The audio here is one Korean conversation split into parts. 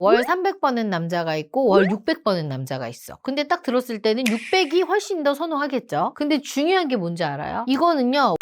월 300 버는 남자가 있고 월 600 버는 남자가 있어. 근데 딱 들었을 때는 600이 훨씬 더 선호하겠죠. 근데 중요한 게 뭔지 알아요? 이거는요.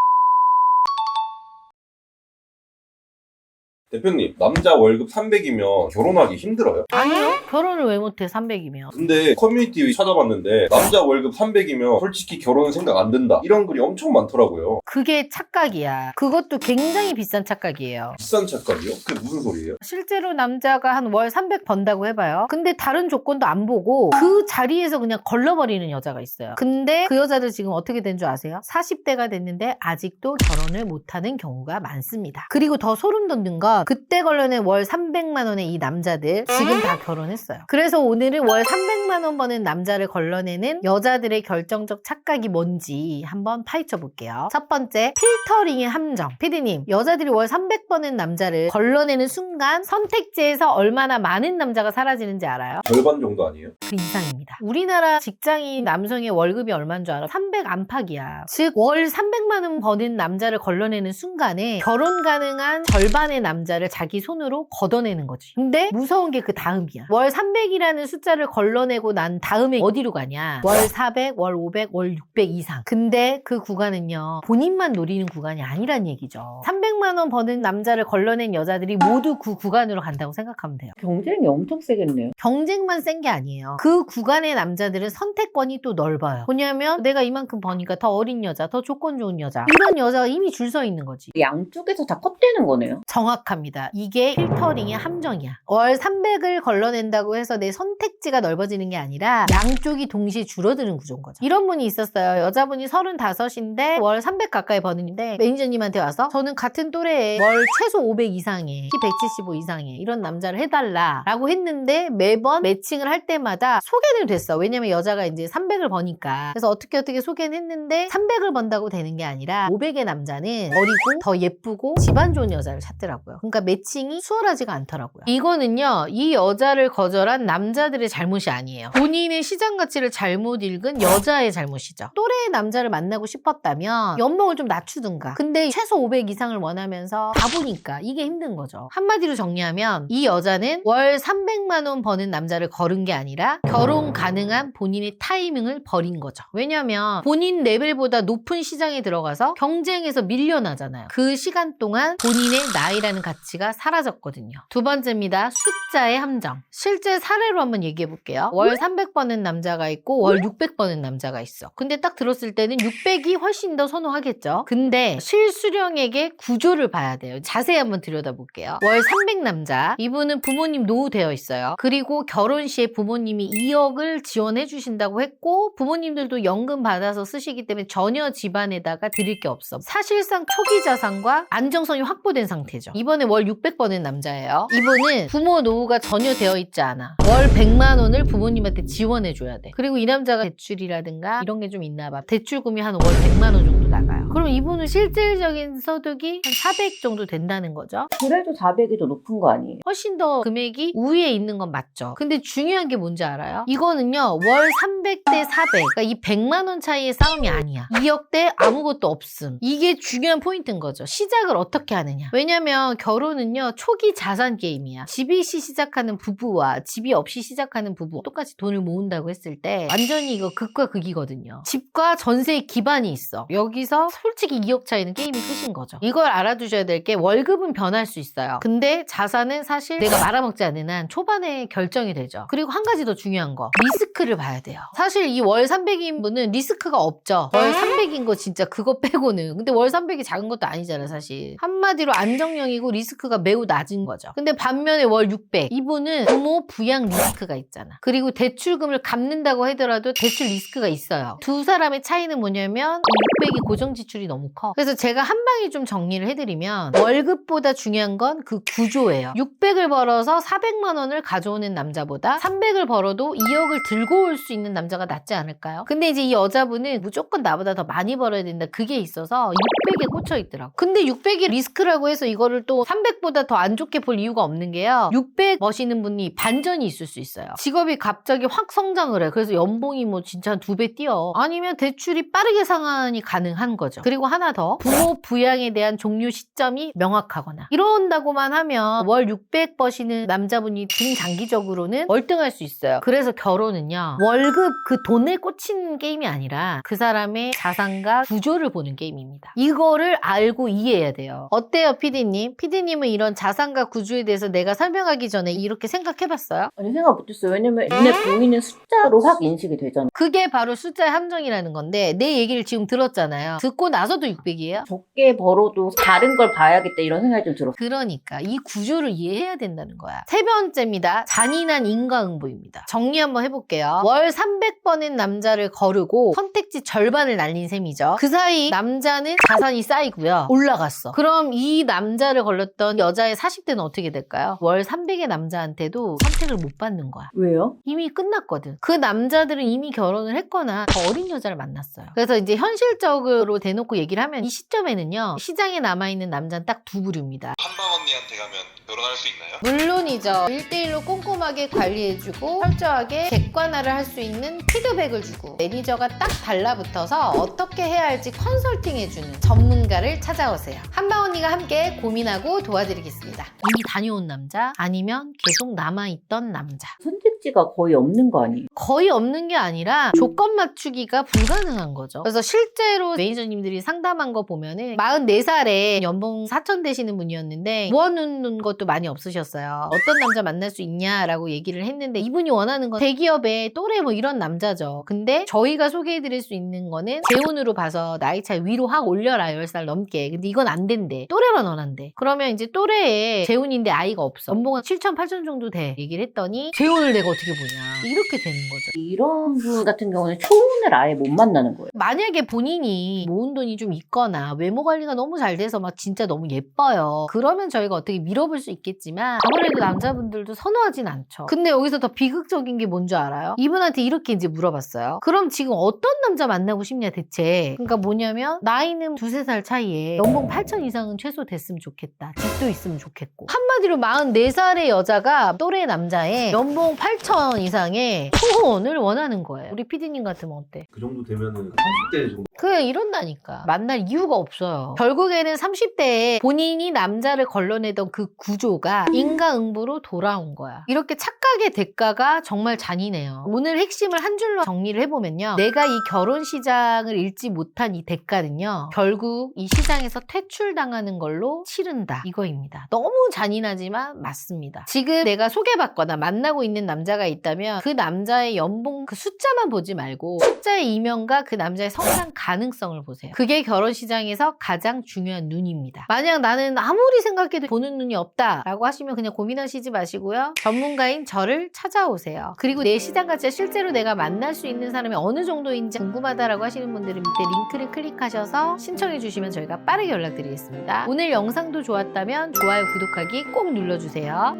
대표님, 남자 월급 300이면 결혼하기 힘들어요? 아니요. 결혼을 왜 못해 300이면. 근데 커뮤니티 찾아봤는데 남자 월급 300이면 솔직히 결혼은 생각 안 든다 이런 글이 엄청 많더라고요. 그게 착각이야. 그것도 굉장히 비싼 착각이에요. 비싼 착각이요? 그게 무슨 소리예요? 실제로 남자가 한 월 300 번다고 해봐요. 근데 다른 조건도 안 보고 그 자리에서 그냥 걸러버리는 여자가 있어요. 근데 그 여자들 지금 어떻게 된 줄 아세요? 40대가 됐는데 아직도 결혼을 못하는 경우가 많습니다. 그리고 더 소름 돋는 건 그때 걸려낸 월 300만 원의 이 남자들 지금 다 결혼했어요. 그래서 오늘은 월 300만 원 버는 남자를 걸러내는 여자들의 결정적 착각이 뭔지 한번 파헤쳐 볼게요. 첫 번째, 필터링의 함정. 피디님, 여자들이 월 300 버는 남자를 걸러내는 순간 선택지에서 얼마나 많은 남자가 사라지는지 알아요? 절반 정도 아니에요? 그 이상입니다. 우리나라 직장인 남성의 월급이 얼마인 줄 알아? 300 안팎이야. 즉 월 300만 원 버는 남자를 걸러내는 순간에 결혼 가능한 절반의 남자를 자기 손으로 걷어내는 거지. 근데 무서운 게 그 다음이야. 월 300이라는 숫자를 걸러내고 난 다음에 어디로 가냐? 월 400, 월 500, 월 600 이상. 근데 그 구간은요, 본인만 노리는 구간이 아니란 얘기죠. 300만 원 버는 남자를 걸러낸 여자들이 모두 그 구간으로 간다고 생각하면 돼요. 경쟁이 엄청 세겠네요. 경쟁만 센 게 아니에요. 그 구간의 남자들은 선택권이 또 넓어요. 뭐냐면 내가 이만큼 버니까 더 어린 여자, 더 조건 좋은 여자, 이런 여자가 이미 줄 서 있는 거지. 양쪽에서 다 컷되는 거네요. 정확합니다. 이게 필터링의 함정이야. 월 300을 걸러낸다고 해서 내 선택지가 넓어지는 게 아니라 양쪽이 동시에 줄어드는 구조인 거죠. 이런 분이 있었어요. 여자분이 35인데 월 300 가까이 버는데 매니저님한테 와서 저는 같은 또래에 월 최소 500 이상에 키 175 이상에 이런 남자를 해달라 라고 했는데 매번 매칭을 할 때마다 소개는 됐어. 왜냐면 여자가 이제 300을 버니까. 그래서 어떻게 소개는 했는데 300을 번다고 되는 게 아니라 500의 남자는 어리고 더 예쁘고 집안 좋은 여자를 찾더라고요. 그러니까 매칭이 수월하지가 않더라고요. 이거는요, 이 여자를 거절한 남자들의 잘못이 아니에요. 본인의 시장 가치를 잘못 읽은 여자의 잘못이죠. 또래의 남자를 만나고 싶었다면 연봉을 좀 낮추든가. 근데 최소 500 이상을 원하면서 바보니까 이게 힘든 거죠. 한마디로 정리하면 이 여자는 월 300만 원 버는 남자를 거른 게 아니라 결혼 가능한 본인의 타이밍을 버린 거죠. 왜냐면 본인 레벨보다 높은 시장에 들어가서 경쟁에서 밀려나잖아요. 그 시간 동안 본인의 나이라는 가치가 사라졌거든요. 두 번째입니다. 숫자의 함정. 실제 사례로 한번 얘기해 볼게요. 월 300 버는 남자가 있고 월 600 버는 남자가 있어. 근데 딱 들었을 때는 600이 훨씬 더 선호하겠죠. 근데 실수령액의 구조를 봐야 돼요. 자세히 한번 들여다볼게요. 월 300 남자. 이분은 부모님 노후되어 있어요. 그리고 결혼 시에 부모님이 2억을 지원해 주신다고 했고 부모님들도 연금 받아서 쓰시기 때문에 전혀 집안에다가 드릴 게 없어. 사실상 초기 자산과 안정성이 확보된 상태죠. 이번에 월 600 버는 남자예요. 이분은 부모 노후가 전혀 되어 있지 않아. 월 100만 원을 부모님한테 지원해 줘야 돼. 그리고 이 남자가 대출이라든가 이런 게 좀 있나 봐. 대출금이 한 월 100만 원 정도 나가요. 그럼 이분은 실질적인 소득이 한 400 정도 된다는 거죠. 그래도 400이 더 높은 거 아니에요? 훨씬 더 금액이 우위에 있는 건 맞죠. 근데 중요한 게 뭔지 알아요? 이거는요, 월 300 대 400. 그러니까 이 100만 원 차이의 싸움이 아니야. 2억 대 아무것도 없음. 이게 중요한 포인트인 거죠. 시작을 어떻게 하느냐. 왜냐면 결혼은요, 초기 자산 게임이야. 집이 시작하는 부부와 집이 없이 시작하는 부부 똑같이 돈을 모은다고 했을 때 완전히 이거 극과 극이거든요. 집과 전세의 기반이 있어. 여기서 솔직히 2억 차이는 게임이 끝인 거죠. 이걸 알아두셔야 될 게 월급은 변할 수 있어요. 근데 자산은 사실 내가 말아먹지 않는 한 초반에 결정이 되죠. 그리고 한 가지 더 중요한 거, 리스크를 봐야 돼요. 사실 이 월 300인 분은 리스크가 없죠. 월 300인 거 진짜 그거 빼고는. 근데 월 300이 작은 것도 아니잖아 사실. 한마디로 안정형이고 리스크가 매우 낮은 거죠. 근데 반면에 월 600, 이분은 부모 부양 리스크가 있잖아. 그리고 대출금을 갚는다고 하더라도 대출 리스크가 있어요. 두 사람의 차이는 뭐냐면 600이 고정 지출이 너무 커. 그래서 제가 한 방에 좀 정리를 해드리면 월급보다 중요한 건 그 구조예요. 600을 벌어서 400만 원을 가져오는 남자보다 300을 벌어도 2억을 들고 올 수 있는 남자가 낫지 않을까요? 근데 이제 이 여자분은 무조건 나보다 더 많이 벌어야 된다, 그게 있어서 600에 꽂혀 있더라고. 근데 600이 리스크라고 해서 이거를 또 300보다 더 안 좋게 볼 이유가 없는 게요, 600 버시는 분이 반전이 있을 수 있어요. 직업이 갑자기 확 성장을 해. 그래서 연봉이 뭐 진짜 한 2배 뛰어. 아니면 대출이 빠르게 상환이 가능한 가능한 거죠. 그리고 하나 더, 부모 부양에 대한 종료 시점이 명확하거나 이런다고만 하면 월 600 버시는 남자분이 중장기적으로는 월등할 수 있어요. 그래서 결혼은요, 월급 그 돈에 꽂히는 게임이 아니라 그 사람의 자산과 구조를 보는 게임입니다. 이거를 알고 이해해야 돼요. 어때요, 피디님? 피디님은 이런 자산과 구조에 대해서 내가 설명하기 전에 이렇게 생각해봤어요? 아니, 생각 못했어요. 왜냐면 눈에 보이는 숫자로 확 인식이 되잖아요. 그게 바로 숫자의 함정이라는 건데 내 얘기를 지금 들었잖아요. 듣고 나서도 600이에요? 적게 벌어도 다른 걸 봐야겠다 이런 생각이 좀 들었어요. 그러니까 이 구조를 이해해야 된다는 거야. 세 번째입니다. 잔인한 인과응보입니다. 정리 한번 해볼게요. 월 300번인 남자를 거르고 선택지 절반을 날린 셈이죠. 그 사이 남자는 자산이 쌓이고요. 올라갔어. 그럼 이 남자를 걸렸던 여자의 40대는 어떻게 될까요? 월 300의 남자한테도 선택을 못 받는 거야. 왜요? 이미 끝났거든. 그 남자들은 이미 결혼을 했거나 더 어린 여자를 만났어요. 그래서 이제 현실적으로 대놓고 얘기를 하면 이 시점에는요, 시장에 남아있는 남자는 딱 두 부류입니다. 한방 언니한테 가면 결혼할 수 있나요? 물론이죠. 1대1로 꼼꼼하게 관리해주고 철저하게 객관화를 할 수 있는 피드백을 주고 매니저가 딱 달라붙어서 어떻게 해야 할지 컨설팅해주는 전문가를 찾아오세요. 한방 언니가 함께 고민하고 도와드리겠습니다. 이미 다녀온 남자 아니면 계속 남아있던 남자. 선택지가 거의 없는 거 아니에요? 거의 없는 게 아니라 조건 맞추기가 불가능한 거죠. 그래서 실제로 매니저님들이 상담한 거 보면은 44살에 연봉 4천 되시는 분이었는데 모아놓는 것도 많이 없으셨어요. 어떤 남자 만날 수 있냐라고 얘기를 했는데 이분이 원하는 건 대기업의 또래 뭐 이런 남자죠. 근데 저희가 소개해드릴 수 있는 거는 재혼으로 봐서 나이 차이 위로 확 올려라 10살 넘게. 근데 이건 안 된대. 또래만 원한대. 그러면 이제 또래에 재혼인데 아이가 없어. 연봉은 7천 8천 정도 돼. 얘기를 했더니 재혼을 내가 어떻게 보냐. 이렇게 되는 거죠. 이런 분 같은 경우는 초혼을 아예 못 만나는 거예요. 만약에 본인이 모은 돈이 좀 있거나 외모 관리가 너무 잘 돼서 막 진짜 너무 예뻐요. 그러면 저희가 어떻게 밀어볼 수 있겠지만 아무래도 남자분들도 선호하진 않죠. 근데 여기서 더 비극적인 게 뭔 줄 알아요? 이분한테 이렇게 이제 물어봤어요. 그럼 지금 어떤 남자 만나고 싶냐 대체? 그러니까 뭐냐면 나이는 2-3살 차이에 연봉 8천 이상은 최소 됐으면 좋겠다. 집도 있으면 좋겠고. 한마디로 44살의 여자가 또래 남자의 연봉 8천 이상의 초혼을 원하는 거예요. 우리 피디님 같으면 어때? 그 정도 되면은 30대 정도. 그래 이런다니까. 만날 이유가 없어요. 결국에는 30대에 본인이 남자를 걸러내던 그 구조가 인과응보로 돌아온 거야. 이렇게 착각의 대가가 정말 잔인해요. 오늘 핵심을 한 줄로 정리를 해보면요. 내가 이 결혼 시장을 잃지 못한 이 대가는요. 결국 이 시장에서 퇴출당하는 걸로 치른다. 이거입니다. 너무 잔인하지만 맞습니다. 지금 내가 소개받거나 만나고 있는 남자가 있다면 그 남자의 연봉 그 숫자만 보지 말고 숫자의 이면과 그 남자의 성장 가능성을 보세요. 그게 결혼 시장에서 가장 중요한 눈입니다. 만약 나는 아무리 생각해도 보는 눈이 없다라고 하시면 그냥 고민하시지 마시고요. 전문가인 저를 찾아오세요. 그리고 내 시장 가치가 실제로 내가 만날 수 있는 사람이 어느 정도인지 궁금하다라고 하시는 분들은 밑에 링크를 클릭하셔서 신청해 주시면 저희가 빠르게 연락드리겠습니다. 오늘 영상도 좋았다면 좋아요, 구독하기 꼭 눌러주세요.